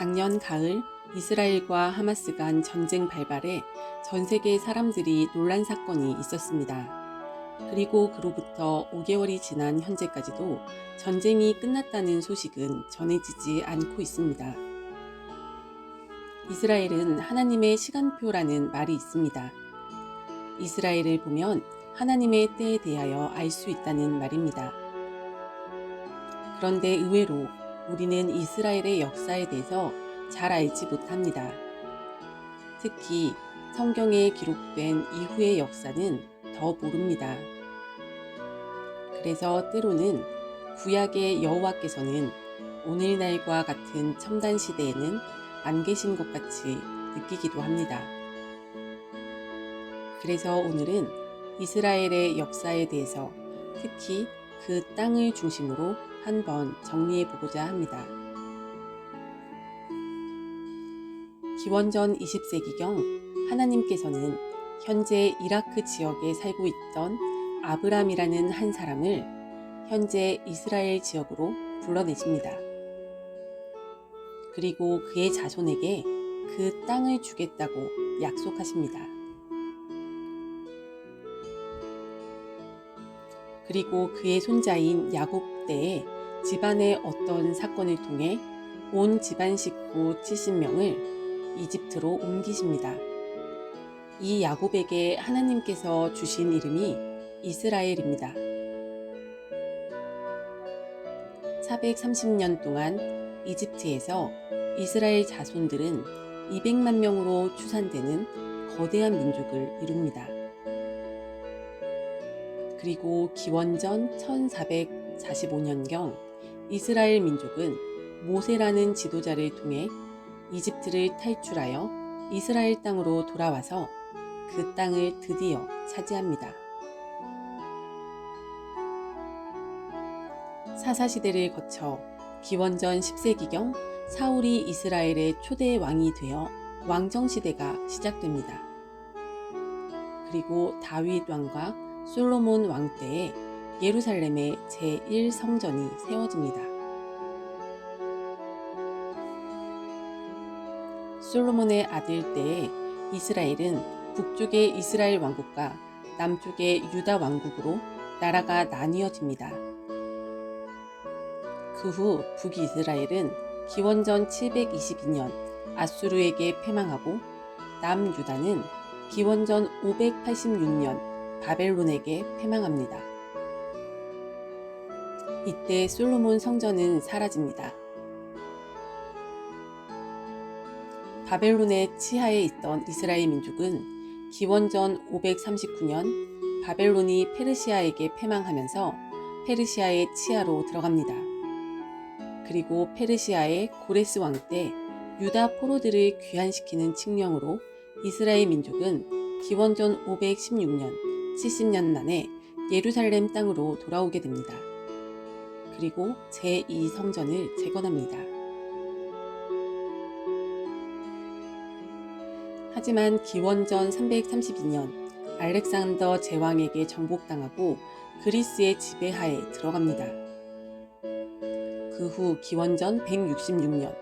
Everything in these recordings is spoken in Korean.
작년 가을 이스라엘과 하마스 간 전쟁 발발에 전 세계 사람들이 놀란 사건이 있었습니다. 그리고 그로부터 5개월이 지난 현재까지도 전쟁이 끝났다는 소식은 전해지지 않고 있습니다. 이스라엘은 하나님의 시간표라는 말이 있습니다. 이스라엘을 보면 하나님의 때에 대하여 알 수 있다는 말입니다. 그런데 의외로 우리는 이스라엘의 역사에 대해서 잘 알지 못합니다. 특히 성경에 기록된 이후의 역사는 더 모릅니다. 그래서 때로는 구약의 여호와께서는 오늘날과 같은 첨단 시대에는 안 계신 것 같이 느끼기도 합니다. 그래서 오늘은 이스라엘의 역사에 대해서 특히 그 땅을 중심으로 한번 정리해 보고자 합니다. 기원전 20세기경 하나님께서는 현재 이라크 지역에 살고 있던 아브람이라는 한 사람을 현재 이스라엘 지역으로 불러내십니다. 그리고 그의 자손에게 그 땅을 주겠다고 약속하십니다. 그리고 그의 손자인 야곱 때에 집안의 어떤 사건을 통해 온 집안 식구 70명을 이집트로 옮기십니다. 이 야곱에게 하나님께서 주신 이름이 이스라엘입니다. 430년 동안 이집트에서 이스라엘 자손들은 200만 명으로 추산되는 거대한 민족을 이룹니다. 그리고 기원전 1445년경 이스라엘 민족은 모세라는 지도자를 통해 이집트를 탈출하여 이스라엘 땅으로 돌아와서 그 땅을 드디어 차지합니다. 사사시대를 거쳐 기원전 10세기경 사울이 이스라엘의 초대 왕이 되어 왕정시대가 시작됩니다. 그리고 다윗 왕과 솔로몬 왕 때에 예루살렘의 제1성전이 세워집니다. 솔로몬의 아들 때에 이스라엘은 북쪽의 이스라엘 왕국과 남쪽의 유다 왕국으로 나라가 나뉘어집니다. 그 후 북이스라엘은 기원전 722년 아수르에게 패망하고 남유다는 기원전 586년 바벨론에게 패망합니다. 이때 솔로몬 성전은 사라집니다. 바벨론의 치하에 있던 이스라엘 민족은 기원전 539년 바벨론이 페르시아에게 패망하면서 페르시아의 치하로 들어갑니다. 그리고 페르시아의 고레스 왕 때 유다 포로들을 귀환시키는 칙령으로 이스라엘 민족은 기원전 516년 70년 만에 예루살렘 땅으로 돌아오게 됩니다. 그리고 제2성전을 재건합니다. 하지만 기원전 332년 알렉산더 제왕에게 정복당하고 그리스의 지배하에 들어갑니다. 그 후 기원전 166년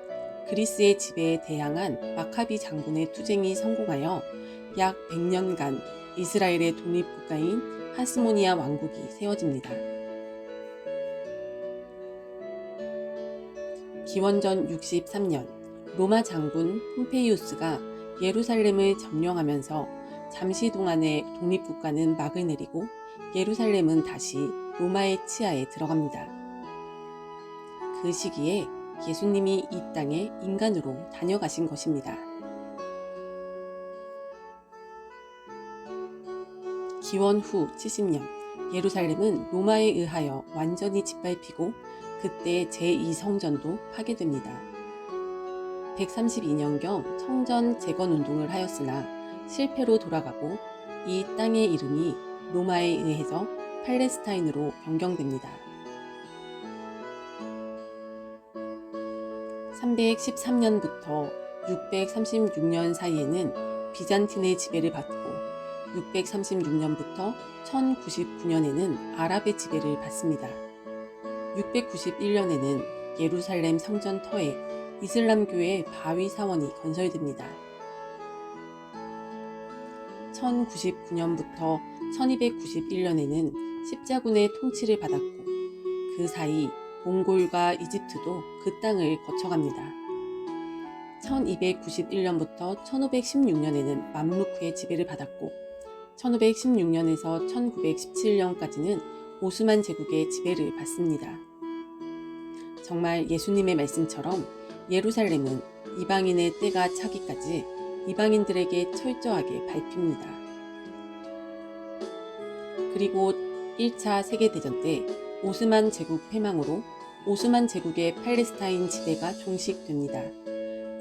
그리스의 지배에 대항한 마카비 장군의 투쟁이 성공하여 약 100년간 이스라엘의 독립국가인 하스모니아 왕국이 세워집니다. 기원전 63년 로마 장군 폼페이우스가 예루살렘을 점령하면서 잠시 동안의 독립국가는 막을 내리고 예루살렘은 다시 로마의 치하에 들어갑니다. 그 시기에 예수님이 이 땅에 인간으로 다녀가신 것입니다. 기원 후 70년 예루살렘은 로마에 의하여 완전히 짓밟히고 그때 제2성전도 파괴됩니다. 132년경 성전 재건운동을 하였으나 실패로 돌아가고 이 땅의 이름이 로마에 의해서 팔레스타인으로 변경됩니다. 313년부터 636년 사이에는 비잔틴의 지배를 받고 636년부터 1099년에는 아랍의 지배를 받습니다. 691년에는 예루살렘 성전 터에 이슬람교의 바위 사원이 건설됩니다. 1099년부터 1291년에는 십자군의 통치를 받았고 그 사이 몽골과 이집트도 그 땅을 거쳐갑니다. 1291년부터 1516년에는 맘루크의 지배를 받았고 1516년에서 1917년까지는 오스만 제국의 지배를 받습니다. 정말 예수님의 말씀처럼 예루살렘은 이방인의 때가 차기까지 이방인들에게 철저하게 밟힙니다. 그리고 1차 세계대전 때 오스만 제국 패망으로 오스만 제국의 팔레스타인 지배가 종식됩니다.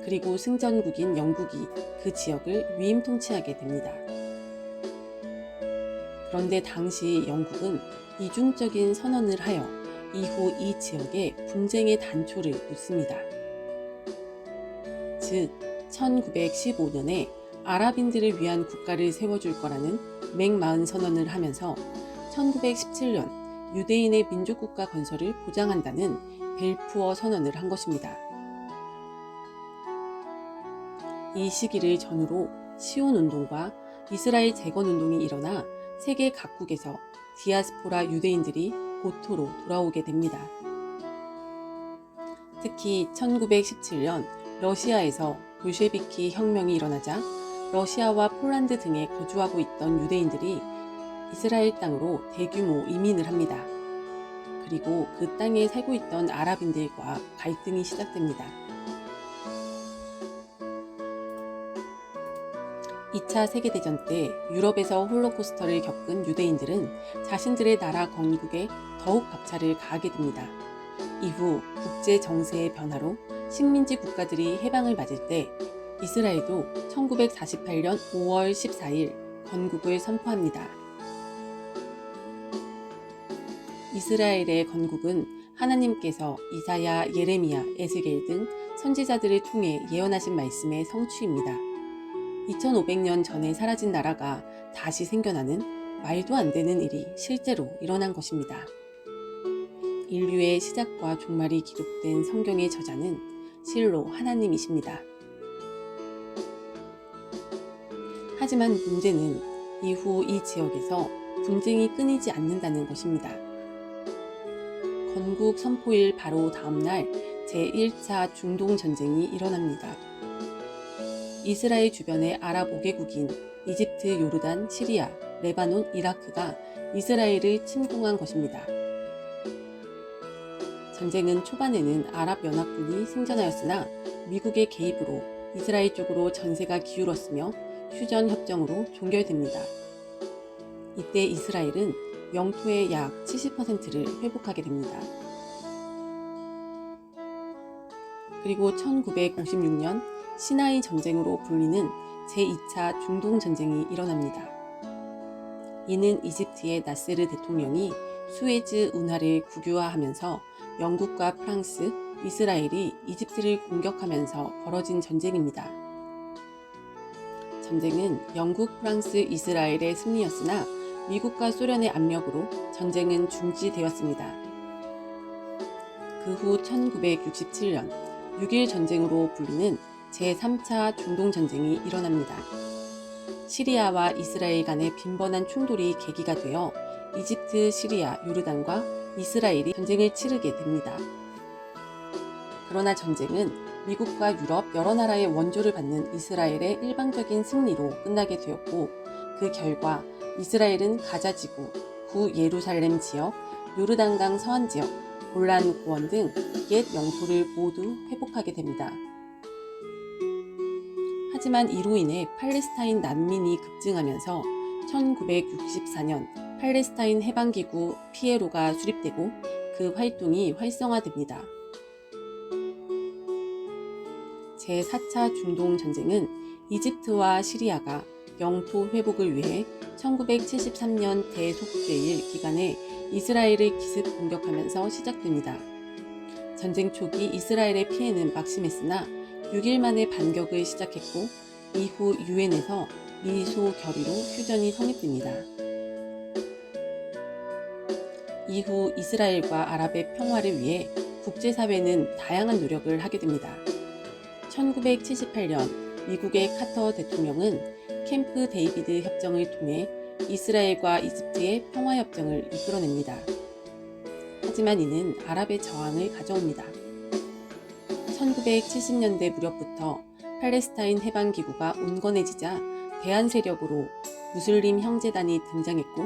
그리고 승전국인 영국이 그 지역을 위임 통치하게 됩니다. 그런데 당시 영국은 이중적인 선언을 하여 이후 이 지역에 분쟁의 단초를 놓습니다. 즉 1915년에 아랍인들을 위한 국가를 세워줄 거라는 맥마흔 선언을 하면서 1917년 유대인의 민족국가 건설을 보장한다는 벨푸어 선언을 한 것입니다. 이 시기를 전후로 시온운동과 이스라엘 재건운동이 일어나 세계 각국에서 디아스포라 유대인들이 고토로 돌아오게 됩니다. 특히 1917년 러시아에서 볼셰비키 혁명이 일어나자 러시아와 폴란드 등에 거주하고 있던 유대인들이 이스라엘 땅으로 대규모 이민을 합니다. 그리고 그 땅에 살고 있던 아랍인들과 갈등이 시작됩니다. 2차 세계대전 때 유럽에서 홀로코스터를 겪은 유대인들은 자신들의 나라 건국에 더욱 박차를 가하게 됩니다. 이후 국제 정세의 변화로 식민지 국가들이 해방을 맞을 때 이스라엘도 1948년 5월 14일 건국을 선포합니다. 이스라엘의 건국은 하나님께서 이사야, 예레미야, 에스겔 등 선지자들을 통해 예언하신 말씀의 성취입니다. 2500년 전에 사라진 나라가 다시 생겨나는 말도 안 되는 일이 실제로 일어난 것입니다. 인류의 시작과 종말이 기록된 성경의 저자는 실로 하나님이십니다. 하지만 문제는 이후 이 지역에서 분쟁이 끊이지 않는다는 것입니다. 건국 선포일 바로 다음날 제1차 중동전쟁이 일어납니다. 이스라엘 주변의 아랍 5개국인 이집트, 요르단, 시리아, 레바논, 이라크가 이스라엘을 침공한 것입니다. 전쟁은 초반에는 아랍연합군이 승전하였으나 미국의 개입으로 이스라엘 쪽으로 전세가 기울었으며 휴전협정으로 종결됩니다. 이때 이스라엘은 영토의 약 70%를 회복하게 됩니다. 그리고 1956년 시나이 전쟁으로 불리는 제2차 중동전쟁이 일어납니다. 이는 이집트의 나세르 대통령이 수에즈 운하를 국유화하면서 영국과 프랑스, 이스라엘이 이집트를 공격하면서 벌어진 전쟁입니다. 전쟁은 영국, 프랑스, 이스라엘의 승리였으나 미국과 소련의 압력으로 전쟁은 중지되었습니다. 그 후 1967년 6일 전쟁으로 불리는 제3차 중동전쟁이 일어납니다. 시리아와 이스라엘 간의 빈번한 충돌이 계기가 되어 이집트, 시리아, 요르단과 이스라엘이 전쟁을 치르게 됩니다. 그러나 전쟁은 미국과 유럽 여러 나라의 원조를 받는 이스라엘의 일방적인 승리로 끝나게 되었고 그 결과 이스라엘은 가자지구, 구예루살렘 지역, 요르단강 서안 지역, 골란 고원 등 옛 영토를 모두 회복하게 됩니다. 하지만 이로 인해 팔레스타인 난민이 급증하면서 1964년 팔레스타인 해방기구 피에로가 수립되고 그 활동이 활성화됩니다. 제4차 중동전쟁은 이집트와 시리아가 영토 회복을 위해 1973년 대속죄일 기간에 이스라엘을 기습 공격하면서 시작됩니다. 전쟁 초기 이스라엘의 피해는 막심했으나 6일 만에 반격을 시작했고 이후 유엔에서 미소 결의로 휴전이 성립됩니다. 이후 이스라엘과 아랍의 평화를 위해 국제사회는 다양한 노력을 하게 됩니다. 1978년 미국의 카터 대통령은 캠프 데이비드 협정을 통해 이스라엘과 이집트의 평화협정을 이끌어냅니다. 하지만 이는 아랍의 저항을 가져옵니다. 1970년대 무렵부터 팔레스타인 해방기구가 온건해지자 대한 세력으로 무슬림 형제단이 등장했고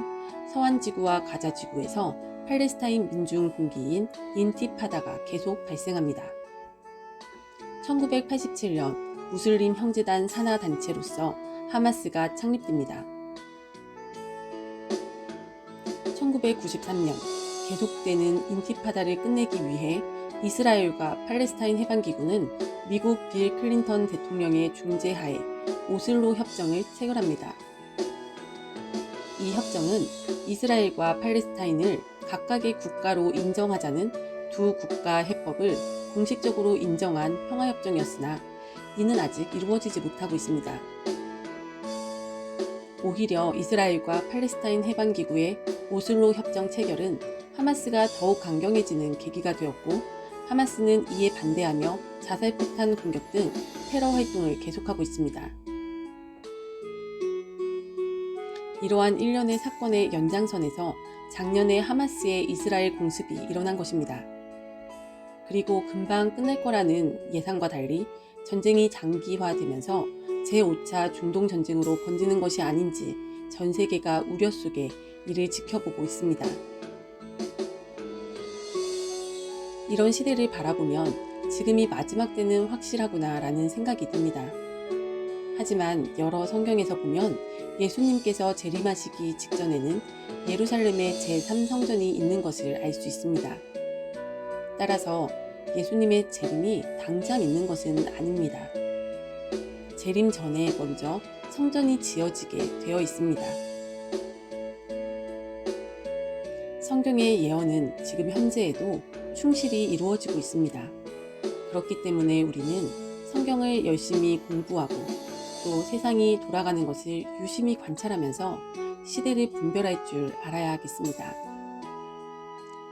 서한지구와 가자지구에서 팔레스타인 민중공기인 인티파다가 계속 발생합니다. 1987년 무슬림 형제단 산하 단체로서 하마스가 창립됩니다. 1993년 계속되는 인티파다를 끝내기 위해 이스라엘과 팔레스타인 해방기구는 미국 빌 클린턴 대통령의 중재하에 오슬로 협정을 체결합니다. 이 협정은 이스라엘과 팔레스타인을 각각의 국가로 인정하자는 두 국가 해법을 공식적으로 인정한 평화협정이었으나 이는 아직 이루어지지 못하고 있습니다. 오히려 이스라엘과 팔레스타인 해방기구의 오슬로 협정 체결은 하마스가 더욱 강경해지는 계기가 되었고 하마스는 이에 반대하며 자살폭탄 공격 등 테러 활동을 계속하고 있습니다. 이러한 일련의 사건의 연장선에서 작년에 하마스의 이스라엘 공습이 일어난 것입니다. 그리고 금방 끝날 거라는 예상과 달리 전쟁이 장기화되면서 제5차 중동전쟁으로 번지는 것이 아닌지 전 세계가 우려 속에 이를 지켜보고 있습니다. 이런 시대를 바라보면 지금이 마지막 때는 확실하구나 라는 생각이 듭니다. 하지만 여러 성경에서 보면 예수님께서 재림하시기 직전에는 예루살렘에 제3성전이 있는 것을 알 수 있습니다. 따라서 예수님의 재림이 당장 있는 것은 아닙니다. 재림 전에 먼저 성전이 지어지게 되어 있습니다. 성경의 예언은 지금 현재에도 충실히 이루어지고 있습니다. 그렇기 때문에 우리는 성경을 열심히 공부하고 또 세상이 돌아가는 것을 유심히 관찰하면서 시대를 분별할 줄 알아야 하겠습니다.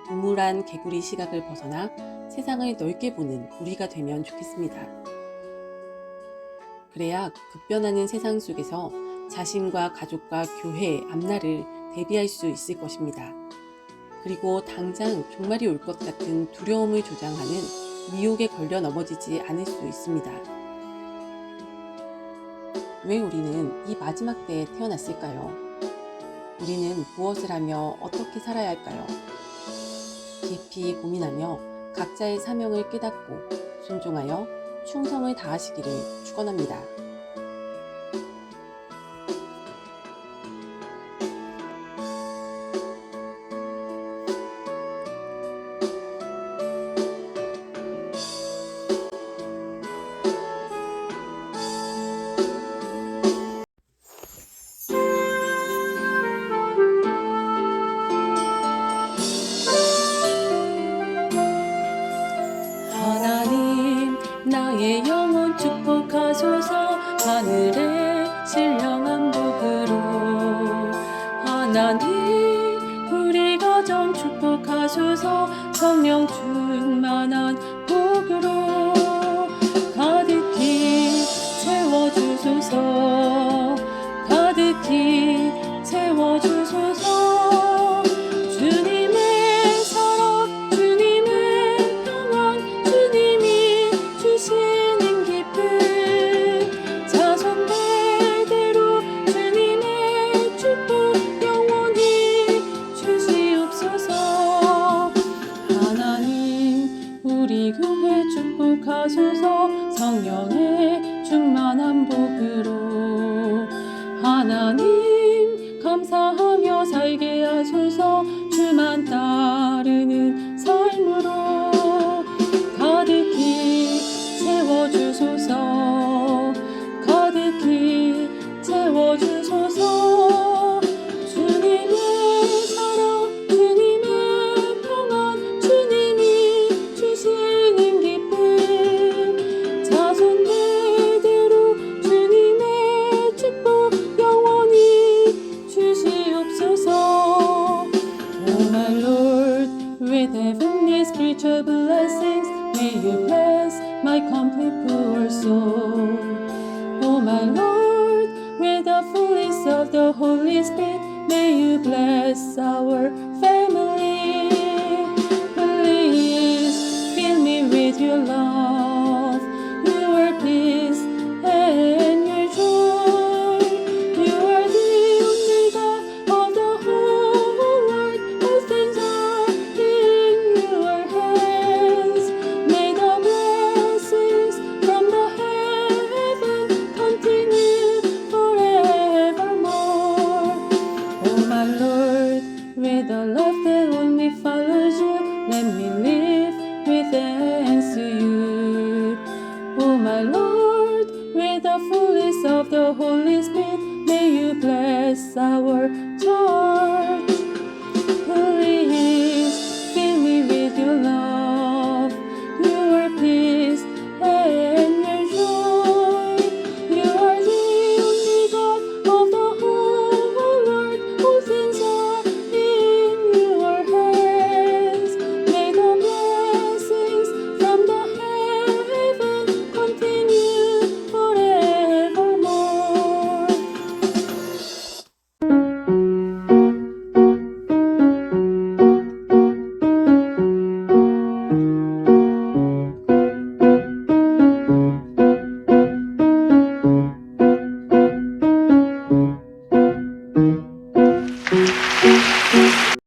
우물한 개구리 시각을 벗어나 세상을 넓게 보는 우리가 되면 좋겠습니다. 그래야 급변하는 세상 속에서 자신과 가족과 교회의 앞날을 대비할 수 있을 것입니다. 그리고 당장 종말이 올 것 같은 두려움을 조장하는 미혹에 걸려 넘어지지 않을 수 있습니다. 왜 우리는 이 마지막 때에 태어났을까요? 우리는 무엇을 하며 어떻게 살아야 할까요? 깊이 고민하며 각자의 사명을 깨닫고 순종하여 충성을 다하시기를 축원합니다. 하나님 나의 영혼 축복하소서 하늘의 신령한 복으로 하나님 우리 가정 축복하소서 성령 충만한 복으로 가득히 채워주소서 가득히 채워주소서 주님의 사랑 주님의 평안 주님이 주시는 기쁨 자손 대대로 주님의 축복 영원히 주시옵소서 하나님 우리 교회 축복하소서 성령의 충만한 복으로 my Lord, with the fullness of the Holy Spirit, may you bless our family. Please fill me with your love, your peace, and your joy. You are the only God of the whole world. All things are in your hands. May the blessings from the heaven continue forevermore. Oh my Lord, with a love that only follows you, let me live with thanks to you. Oh my Lord, with the fullness of the Holy Spirit, may you bless our church. Please